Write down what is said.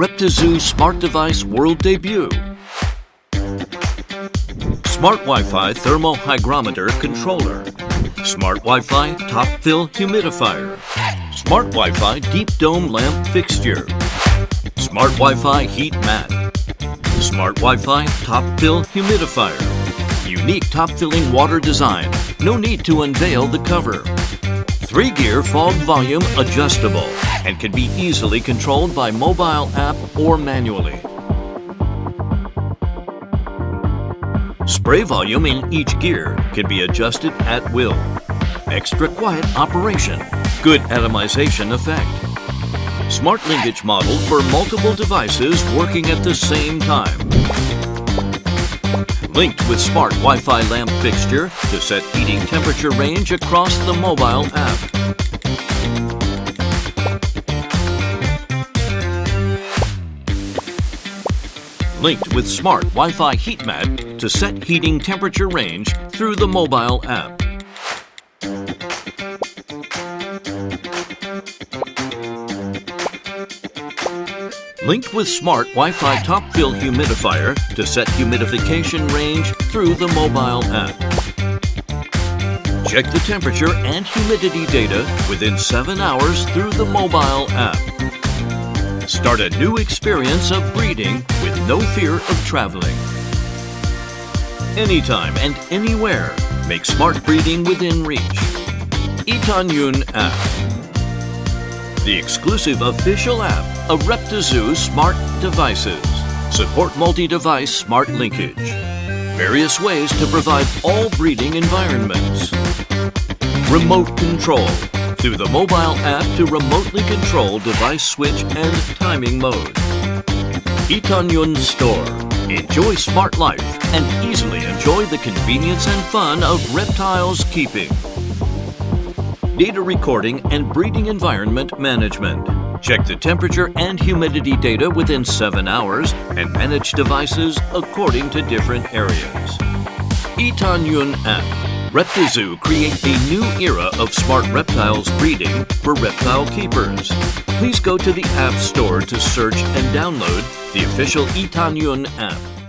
REPTIZOO Smart Device World Debut. Smart Wi-Fi Thermal Hygrometer Controller. Smart Wi-Fi Top Fill Humidifier. Smart Wi-Fi Deep Dome Lamp Fixture. Smart Wi-Fi Heat Mat. Smart Wi-Fi Top Fill Humidifier. Unique top-filling water design. No need to unveil the cover. 3-gear fog volume adjustable and can be easily controlled by mobile app or manually. Spray volume in each gear can be adjusted at will. Extra quiet operation. Good atomization effect. Smart linkage model for multiple devices working at the same time. Linked with Smart Wi-Fi lamp fixture to set heating temperature range across the mobile app. Linked with Smart Wi-Fi heat mat to set heating temperature range through the mobile app. Linked with Smart Wi-Fi Top Fill Humidifier to set humidification range through the mobile app. Check the temperature and humidity data within 7 hours through the mobile app. Start a new experience of breeding with no fear of traveling. Anytime and anywhere, make smart breeding within reach. Itanyun app. The exclusive official app of REPTIZOO Smart Devices. Support multi-device smart linkage. Various ways to provide all breeding environments. Remote control. Through the mobile app to remotely control device switch and timing mode. Itanyun Store. Enjoy smart life and easily enjoy the convenience and fun of reptiles keeping. Data recording and breeding environment management. Check the temperature and humidity data within 7 hours and manage devices according to different areas. Itanyun app. REPTIZOO create a new era of smart reptiles breeding for reptile keepers. Please go to the App Store to search and download the official Itanyun app.